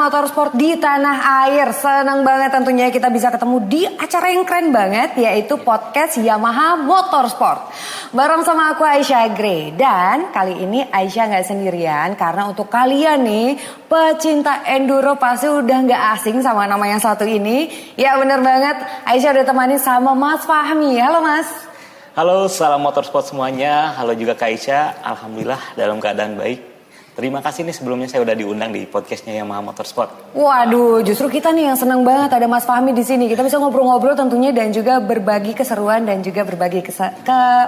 motorsport di tanah air. Senang banget tentunya kita bisa ketemu di acara yang keren banget, yaitu podcast Yamaha Motorsport. Bareng sama aku Aisyah Gray. Dan kali ini Aisyah gak sendirian, karena untuk kalian nih pecinta enduro pasti udah gak asing sama nama yang satu ini. Ya bener banget, Aisyah udah temani sama Mas Fahmi. Halo Mas. Halo, salam motorsport semuanya. Halo juga Kak Aisyah. Alhamdulillah dalam keadaan baik. Terima kasih nih sebelumnya saya udah diundang di podcastnya Yamaha Motorsport. Waduh, justru kita nih yang senang banget ada Mas Fahmi di sini. Kita bisa ngobrol-ngobrol tentunya dan juga berbagi keseruan dan juga berbagi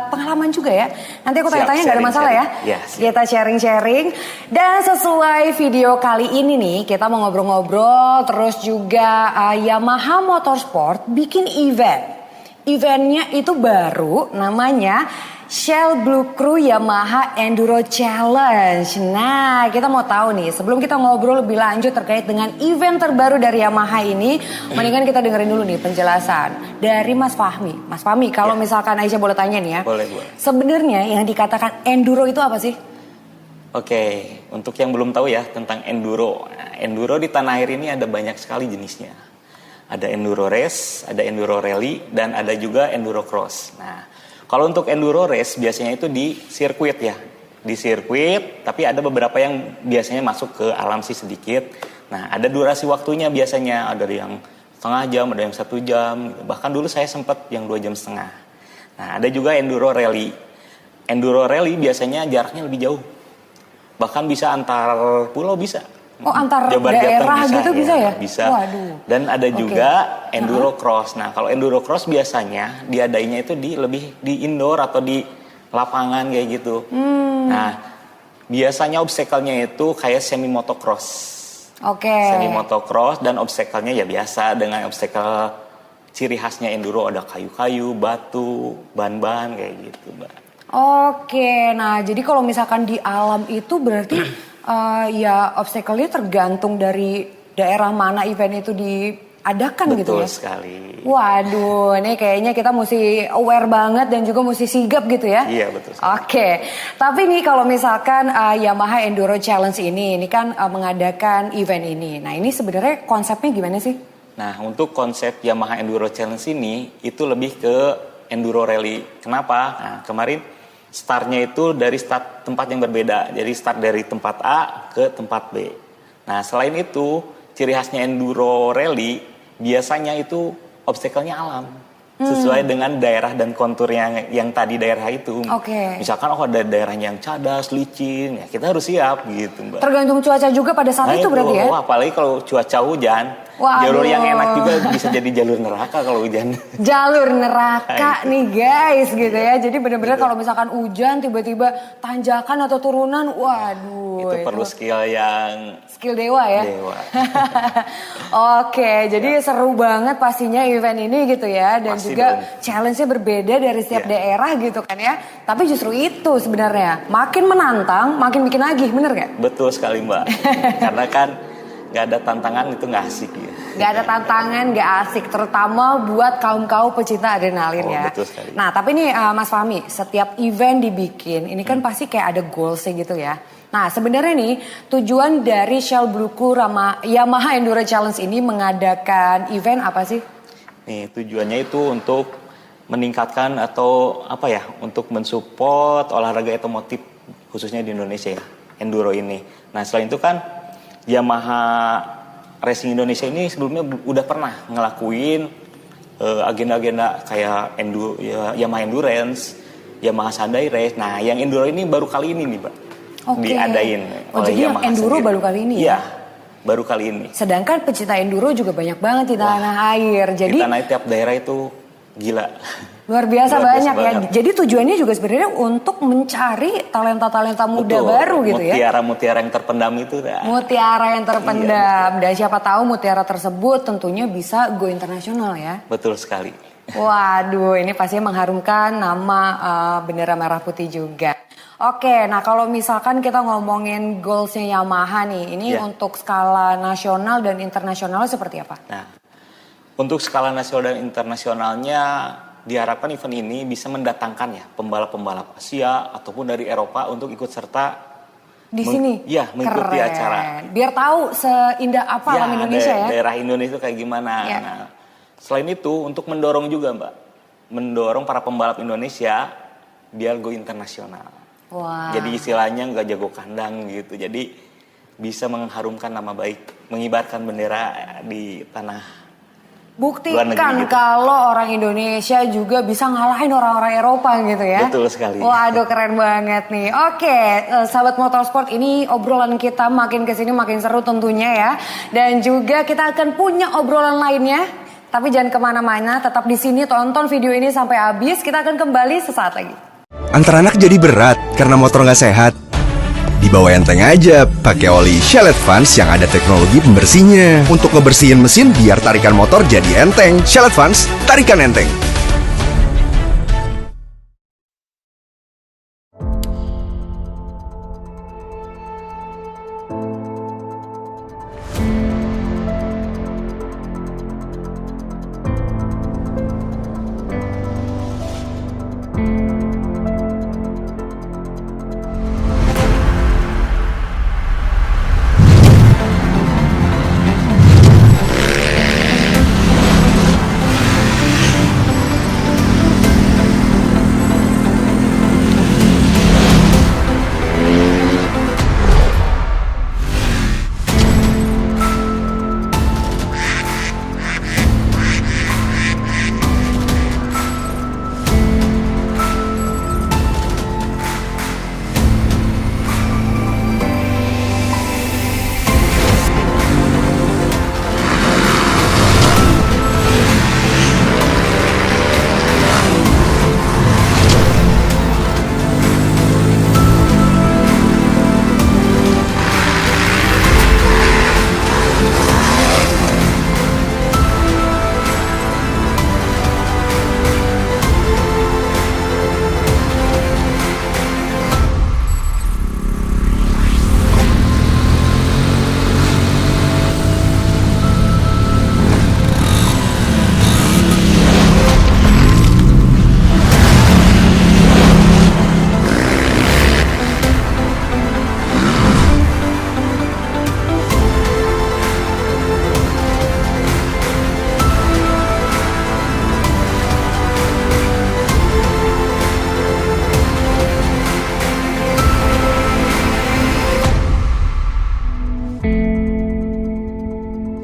pengalaman juga ya. Nanti aku tanya-tanya nggak ada masalah ya. Yes. Kita sharing-sharing. Dan sesuai video kali ini nih, kita mau ngobrol-ngobrol. Terus juga Yamaha Motorsport bikin event. Eventnya itu baru, namanya Shell Blue Crew Yamaha Enduro Challenge. Nah, kita mau tahu nih, sebelum kita ngobrol lebih lanjut terkait dengan event terbaru dari Yamaha ini, mendingan kita dengerin dulu nih penjelasan dari Mas Fahmi. Mas Fahmi, kalau misalkan Aisyah boleh tanya nih ya. Boleh. Sebenarnya yang dikatakan enduro itu apa sih? Oke, untuk yang belum tahu ya tentang enduro. Nah, enduro di tanah air ini ada banyak sekali jenisnya. Ada enduro race, ada enduro rally, dan ada juga enduro cross. Nah, kalau untuk enduro race biasanya itu di sirkuit ya. Di sirkuit, tapi ada beberapa yang biasanya masuk ke alam sih sedikit. Nah, ada durasi waktunya biasanya. Ada yang setengah jam, ada yang 1 jam. Bahkan dulu saya sempat yang 2,5 jam. Nah, ada juga enduro rally. Enduro rally biasanya jaraknya lebih jauh. Bahkan bisa antar pulau bisa. Oh, antar daerah gitu bisa ya? Bisa. Waduh. Dan ada juga enduro cross. Nah, kalau enduro cross biasanya diadainya itu lebih di indoor atau di lapangan kayak gitu. Nah, biasanya obstacle-nya itu kayak semi motocross. Oke. Semi motocross dan obstacle-nya ya biasa dengan obstacle ciri khasnya enduro, ada kayu-kayu, batu, ban-ban kayak gitu, Mbak. Oke, nah jadi kalau misalkan di alam itu berarti ya obstacle-nya tergantung dari daerah mana event itu diadakan gitu ya? Betul sekali. Waduh, ini kayaknya kita mesti aware banget dan juga mesti sigap gitu ya? Iya, betul sekali. Oke, tapi nih kalau misalkan Yamaha Enduro Challenge ini kan mengadakan event ini. Nah ini sebenarnya konsepnya gimana sih? Nah, untuk konsep Yamaha Enduro Challenge ini itu lebih ke enduro rally. Kenapa? Nah, kemarin startnya itu dari start tempat yang berbeda. Jadi start dari tempat A ke tempat B. Nah, selain itu, ciri khasnya enduro rally biasanya itu obstacle-nya alam. Sesuai dengan daerah dan kontur yang tadi daerah itu. Oke. Misalkan ada daerahnya yang cadas, licin, ya kita harus siap gitu, Mbak. Tergantung cuaca juga pada saat itu berarti ya? Apalagi kalau cuaca hujan. Waduh. Jalur yang enak juga bisa jadi jalur neraka kalau hujan. Jalur neraka nih guys gitu ya. Jadi benar-benar kalau misalkan hujan tiba-tiba tanjakan atau turunan, waduh. Itu perlu skill yang... Skill dewa ya? Dewa. Oke, jadi seru banget pastinya event ini gitu ya. Dan Pasti juga dong. challenge-nya berbeda dari setiap daerah gitu kan ya. Tapi justru itu sebenarnya. Makin menantang, makin bikin lagi, bener gak? Betul sekali Mbak. Karena kan gak ada tantangan itu gak asik ya. Gak ada tantangan, gak asik. Terutama buat kaum-kaum pecinta adrenalin ya. Betul sekali. Nah tapi nih Mas Fahmi, setiap event dibikin, ini kan pasti kayak ada goals-nya gitu ya. Nah sebenarnya nih tujuan dari Shell Blue Crew Yamaha Enduro Challenge ini mengadakan event apa sih? Nih tujuannya itu untuk meningkatkan atau apa ya, untuk mensupport olahraga otomotif khususnya di Indonesia ya, enduro ini. Nah selain itu kan Yamaha Racing Indonesia ini sebelumnya udah pernah ngelakuin agenda-agenda kayak Yamaha Endurance, Yamaha Sunday Race. Nah, yang enduro ini baru kali ini nih, Mbak. Diadain oleh jadi Yamaha yang enduro sendiri. baru kali ini ya? Iya, baru kali ini. Sedangkan pecinta enduro juga banyak banget di tanah air. Jadi di tanah air tiap daerah itu gila. Luar biasa banyak ya. banget. Jadi tujuannya juga sebenarnya untuk mencari talenta-talenta muda baru gitu ya. Mutiara-mutiara yang terpendam itu. Mutiara yang terpendam. Dan siapa tahu mutiara tersebut tentunya bisa go internasional ya. Betul sekali. Waduh, ini pastinya mengharumkan nama bendera merah putih juga. Oke, nah kalau misalkan kita ngomongin goalsnya Yamaha nih, ini untuk skala nasional dan internasional seperti apa? Nah, untuk skala nasional dan internasionalnya diharapkan event ini bisa mendatangkan ya pembalap-pembalap Asia ataupun dari Eropa untuk ikut serta di sini. Iya, mengikuti Keren. acara. Biar tahu seindah apa alam Indonesia ya. Daerah Indonesia itu kayak gimana. Ya. Nah, selain itu untuk mendorong juga Mbak, mendorong para pembalap Indonesia biar go internasional. Wah. Jadi istilahnya nggak jago kandang gitu. Jadi bisa mengharumkan nama baik, mengibarkan bendera di tanah. Buktikan gitu. kalau orang Indonesia juga bisa ngalahin orang-orang Eropa gitu ya. Betul sekali. Waduh keren banget nih. Oke, sahabat motorsport, ini obrolan kita makin kesini makin seru tentunya ya. Dan juga kita akan punya obrolan lainnya. Tapi jangan kemana-mana, tetap di sini tonton video ini sampai habis. Kita akan kembali sesaat lagi. Antar anak jadi berat karena motor nggak sehat. Dibawa enteng aja, pakai oli Shell Advance yang ada teknologi pembersihnya. Untuk ngebersihin mesin biar tarikan motor jadi enteng. Shell Advance, tarikan enteng.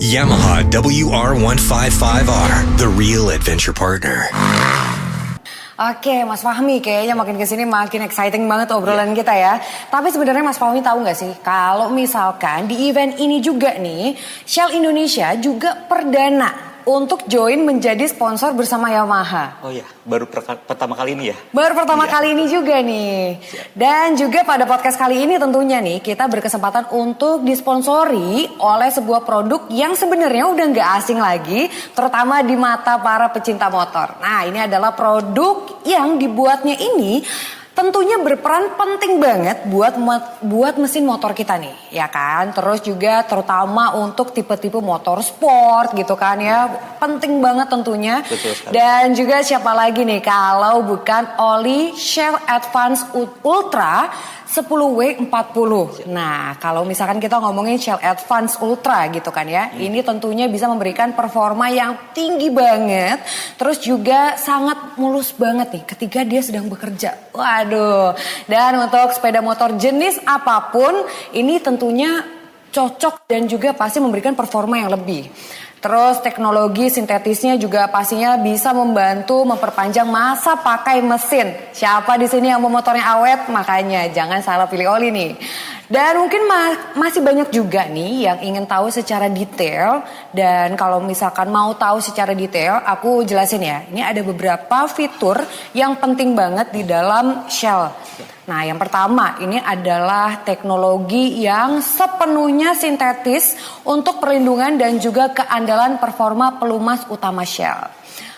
Yamaha WR155R, the real adventure partner. Oke, Mas Fahmi, kayaknya makin kesini makin exciting banget obrolan kita ya. Tapi sebenarnya Mas Fahmi tahu nggak sih, kalau misalkan di event ini juga nih, Shell Indonesia juga perdana untuk join menjadi sponsor bersama Yamaha. Oh ya, baru pertama kali ini ya? Baru pertama Iya. kali ini juga nih. Dan juga pada podcast kali ini tentunya nih kita berkesempatan untuk disponsori oleh sebuah produk yang sebenarnya udah nggak asing lagi, terutama di mata para pecinta motor. Nah, ini adalah produk yang dibuatnya ini tentunya berperan penting banget buat mesin motor kita nih, ya kan? Terus juga terutama untuk tipe-tipe motor sport gitu kan ya. Penting banget tentunya. Betul sekali. Dan juga siapa lagi nih kalau bukan oli Shell Advance Ultra 10W40. Nah, kalau misalkan kita ngomongin Shell Advance Ultra gitu kan ya, ini tentunya bisa memberikan performa yang tinggi banget, terus juga sangat mulus banget nih ketika dia sedang bekerja. Waduh, dan untuk sepeda motor jenis apapun, ini tentunya cocok dan juga pasti memberikan performa yang lebih. Terus teknologi sintetisnya juga pastinya bisa membantu memperpanjang masa pakai mesin. Siapa di sini yang mau motornya awet? Makanya jangan salah pilih oli nih. Dan mungkin masih banyak juga nih yang ingin tahu secara detail. Dan kalau misalkan mau tahu secara detail, aku jelasin ya. Ini ada beberapa fitur yang penting banget di dalam Shell. Nah, yang pertama ini adalah teknologi yang sepenuhnya sintetis untuk perlindungan dan juga keandalan performa pelumas utama Shell.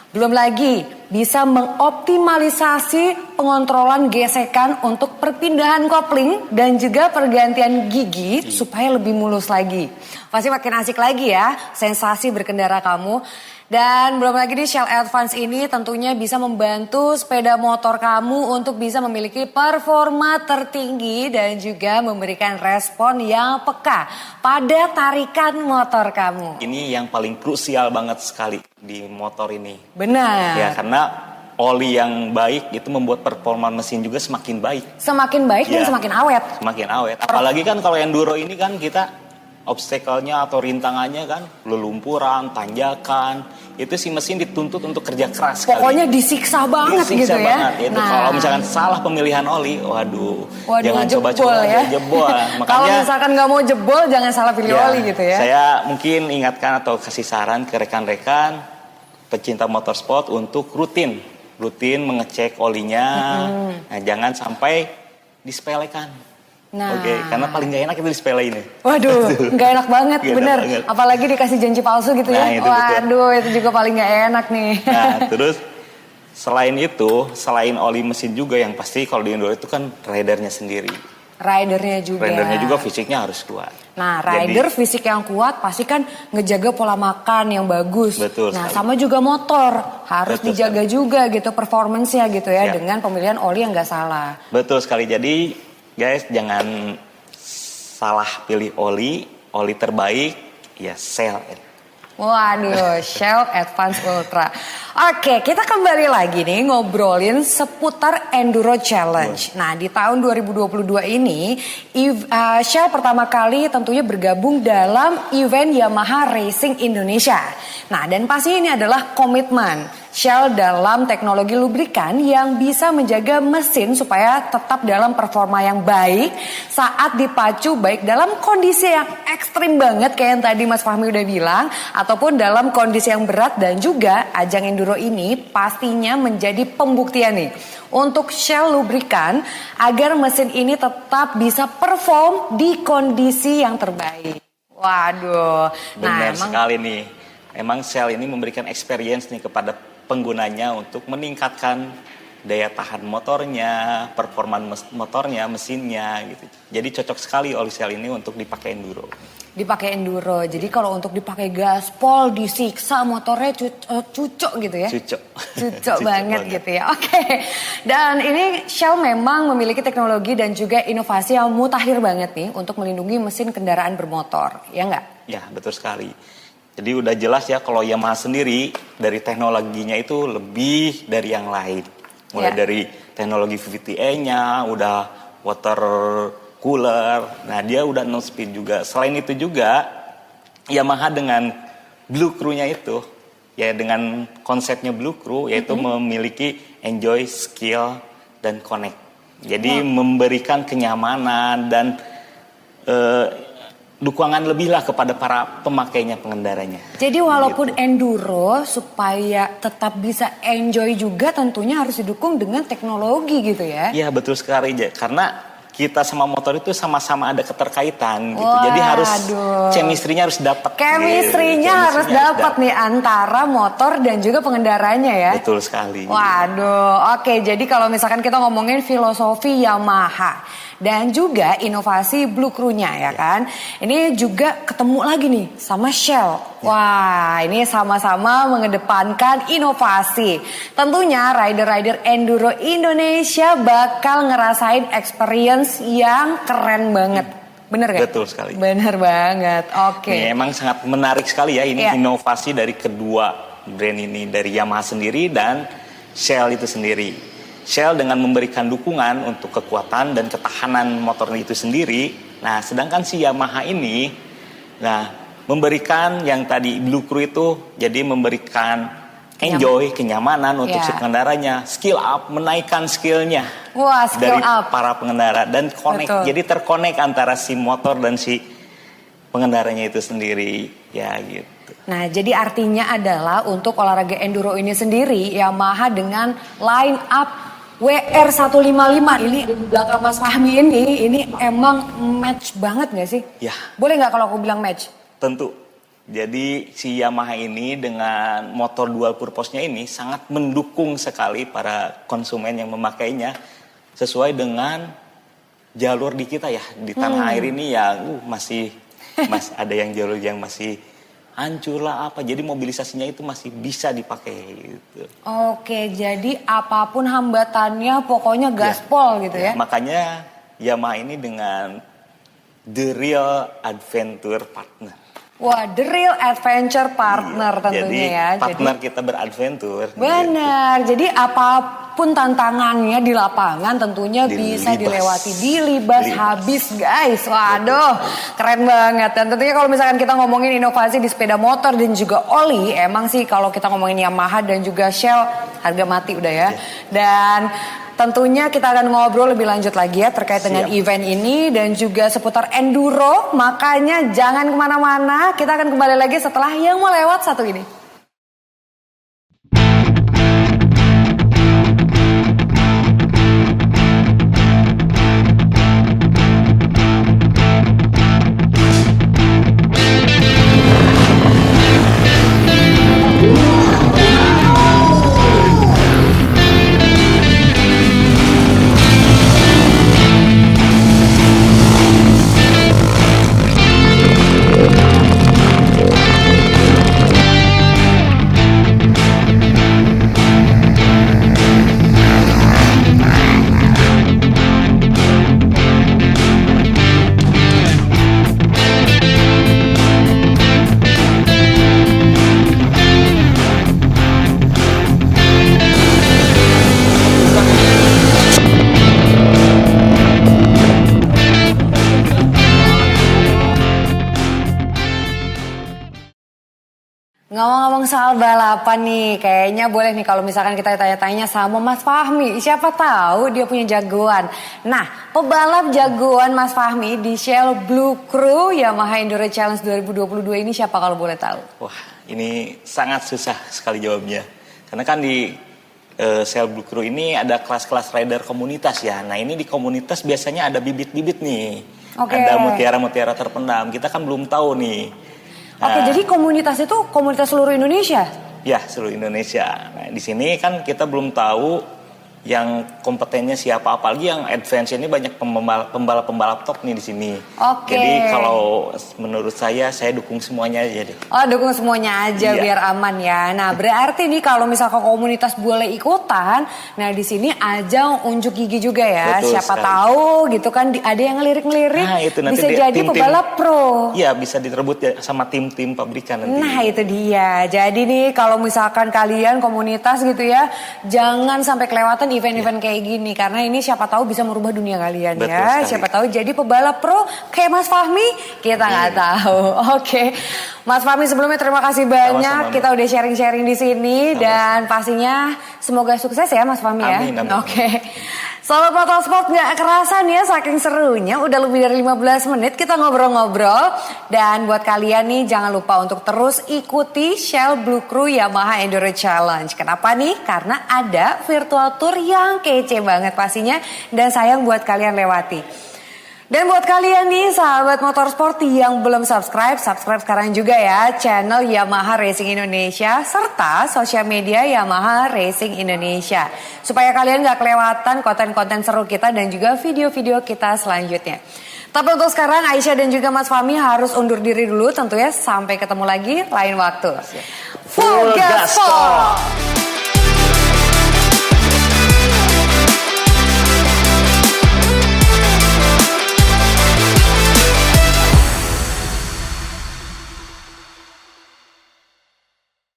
Belum lagi bisa mengoptimalisasi pengontrolan gesekan untuk perpindahan kopling dan juga pergantian gigi supaya lebih mulus lagi. Pasti makin asik lagi ya sensasi berkendara kamu. Dan belum lagi di Shell Advance ini tentunya bisa membantu sepeda motor kamu untuk bisa memiliki performa tertinggi dan juga memberikan respon yang peka pada tarikan motor kamu. Ini yang paling krusial banget sekali di motor ini. Benar. Ya, karena oli yang baik itu membuat performa mesin juga semakin baik. Semakin baik dan Ya. semakin awet. Semakin awet. Apalagi kan kalau enduro ini kan kita obstacle-nya atau rintangannya kan lelumpuran, tanjakan, itu si mesin dituntut untuk kerja keras. Pokoknya disiksa banget disiksa gitu ya. banget. Itu kalau misalkan salah pemilihan oli, waduh jangan jebol coba-coba ya. jebol. Kalau Makanya misalkan nggak mau jebol jangan salah pilih oli gitu ya. Saya mungkin ingatkan atau kasih saran ke rekan-rekan pecinta motorsport untuk rutin mengecek olinya. Nah, jangan sampai disepelekan. Nah. Oke, karena paling gak enak itu disepelein. Waduh, nggak enak banget, Nggak enak bener. banget. Apalagi dikasih janji palsu gitu Nah, ya. itu betul. Waduh, itu juga paling nggak enak nih. Nah, terus selain itu, selain oli mesin juga yang pasti kalau di enduro itu kan ridernya sendiri. Ridernya juga. Ridernya juga fisiknya harus kuat. Nah, rider fisik yang kuat pasti kan ngejaga pola makan yang bagus. Betul Nah, sekali. sama juga motor harus Betul dijaga juga gitu performance-nya gitu ya Ya. dengan pemilihan oli yang nggak salah. Betul sekali. Jadi, guys, jangan salah pilih oli terbaik ya Shell. Waduh, Shell Advance Ultra. Oke, kita kembali lagi nih ngobrolin seputar Enduro Challenge. Nah, di tahun 2022 ini, Shell pertama kali tentunya bergabung dalam event Yamaha Racing Indonesia. Nah, dan pasti ini adalah komitmen Shell dalam teknologi lubrikan yang bisa menjaga mesin supaya tetap dalam performa yang baik saat dipacu baik dalam kondisi yang ekstrim banget kayak yang tadi Mas Fahmi udah bilang ataupun dalam kondisi yang berat dan juga ajang enduro ini pastinya menjadi pembuktian nih untuk Shell lubrikan agar mesin ini tetap bisa perform di kondisi yang terbaik. Waduh, Benar sekali nih. Emang Shell ini memberikan experience nih kepada penggunanya untuk meningkatkan daya tahan motornya, performa motornya, mesinnya gitu. Jadi cocok sekali oli Shell ini untuk dipakai enduro. Dipakai enduro. Jadi kalau untuk dipakai gaspol, disiksa motornya cucok gitu ya. Cucok banget gitu ya. Oke. Dan ini Shell memang memiliki teknologi dan juga inovasi yang mutakhir banget nih untuk melindungi mesin kendaraan bermotor. Ya enggak? Ya, betul sekali. Jadi udah jelas ya kalau Yamaha sendiri dari teknologinya itu lebih dari yang lain. Mulai dari teknologi VVTA-nya, udah water cooler. Nah, dia udah no speed juga. Selain itu juga Yamaha dengan Blue Crew-nya itu ya dengan konsepnya Blue Crew yaitu memiliki enjoy, skill dan connect. Jadi memberikan kenyamanan dan dukungan lebih lah kepada para pemakainya, pengendaranya. Jadi walaupun enduro supaya tetap bisa enjoy juga tentunya harus didukung dengan teknologi gitu ya. Iya betul sekali, karena kita sama motor itu sama-sama ada keterkaitan gitu. Jadi harus chemistry-nya harus dapat. Chemistry-nya harus dapat nih antara motor dan juga pengendaranya ya. Betul sekali. Waduh, oke. Jadi kalau misalkan kita ngomongin filosofi Yamaha dan juga inovasi Blue Crew-nya ya kan. Ini juga ketemu lagi nih sama Shell. Wah, ini sama-sama mengedepankan inovasi. Tentunya rider-rider enduro Indonesia bakal ngerasain experience yang keren banget. Bener gak? Betul sekali. Bener banget, oke. Ini emang sangat menarik sekali ya ini inovasi dari kedua brand ini. Dari Yamaha sendiri dan Shell itu sendiri. Shell dengan memberikan dukungan untuk kekuatan dan ketahanan motor itu sendiri. Nah, sedangkan si Yamaha ini, memberikan yang tadi Blue Crew itu, jadi memberikan enjoy, kenyamanan untuk si pengendaranya, skill up, menaikkan skillnya. Wah, skill dari up. para pengendara dan connect. Betul. Jadi terkonek antara si motor dan si pengendaranya itu sendiri, ya gitu. Nah, jadi artinya adalah untuk olahraga enduro ini sendiri, Yamaha dengan line up WR155 ini di belakang Mas Fahmi ini emang match banget gak sih? Ya. Boleh gak kalau aku bilang match? Tentu Jadi si Yamaha ini dengan motor dual purpose-nya ini sangat mendukung sekali para konsumen yang memakainya sesuai dengan jalur di kita ya. Di tanah air ini ya masih ada yang jalur yang masih hancur lah apa. Jadi mobilisasinya itu masih bisa dipakai gitu. Oke, jadi apapun hambatannya pokoknya gaspol gitu ya. Makanya Yamaha ini dengan The Real Adventure Partner. Wah, the real adventure partner tentunya ya. Partner kita beradventure. Benar, jadi apapun tantangannya di lapangan tentunya bisa dilewati. Dilibas habis guys, waduh keren banget. Dan tentunya kalau misalkan kita ngomongin inovasi di sepeda motor dan juga oli, emang sih kalau kita ngomongin Yamaha dan juga Shell harga mati udah ya. Dan tentunya kita akan ngobrol lebih lanjut lagi ya terkait dengan event ini dan juga seputar enduro. Makanya jangan kemana-mana, kita akan kembali lagi setelah yang mau lewat satu ini. Ngomong-ngomong soal balapan nih, kayaknya boleh nih kalau misalkan kita tanya-tanya sama Mas Fahmi. Siapa tahu dia punya jagoan. Nah, pebalap jagoan Mas Fahmi di Shell Blue Crew Yamaha Enduro Challenge 2022 ini siapa kalau boleh tahu? Wah, ini sangat susah sekali jawabnya. Karena kan di Shell Blue Crew ini ada kelas-kelas rider komunitas ya. Nah, ini di komunitas biasanya ada bibit-bibit nih. Ada mutiara-mutiara terpendam. Kita kan belum tahu nih. Oke, jadi komunitas itu komunitas seluruh Indonesia? Ya, seluruh Indonesia. Nah, di sini kan kita belum tahu yang kompetennya siapa, apalagi yang advance ini banyak pembalap-pembalap top nih di sini. Oke. Jadi kalau menurut saya dukung semuanya aja deh. Oh, dukung semuanya aja biar aman ya. Nah, berarti nih kalau misalkan komunitas boleh ikutan, nah di sini ajang unjuk gigi juga ya. Betul siapa sekali. tahu gitu kan ada yang ngelirik-ngelirik. Nah, itu nanti bisa jadi pebalap pro. Iya, bisa direbut ya sama tim-tim pabrikan nanti. Nah, itu dia. Jadi nih kalau misalkan kalian komunitas gitu ya, jangan sampai kelewatan event-event kayak gini karena ini siapa tahu bisa merubah dunia kalian. Betul ya. sekali. Siapa tahu jadi pebalap pro kayak Mas Fahmi, kita nggak tahu. Oke. Mas Fahmi sebelumnya terima kasih banyak. Sama-sama, kita udah sharing-sharing di sini dan pastinya semoga sukses ya Mas Fahmi ya. Amin. Oke. Sobat Motorsport gak kerasa nih ya saking serunya udah lebih dari 15 menit kita ngobrol-ngobrol. Dan buat kalian nih jangan lupa untuk terus ikuti Shell Blue Crew Yamaha Enduro Challenge. Kenapa nih? Karena ada virtual tour yang kece banget pastinya dan sayang buat kalian lewati. Dan buat kalian nih sahabat motorsport yang belum subscribe sekarang juga ya channel Yamaha Racing Indonesia serta sosial media Yamaha Racing Indonesia. Supaya kalian gak kelewatan konten-konten seru kita dan juga video-video kita selanjutnya. Tapi untuk sekarang Aisyah dan juga Mas Fahmi harus undur diri dulu tentunya sampai ketemu lagi lain waktu. Full Gaspol!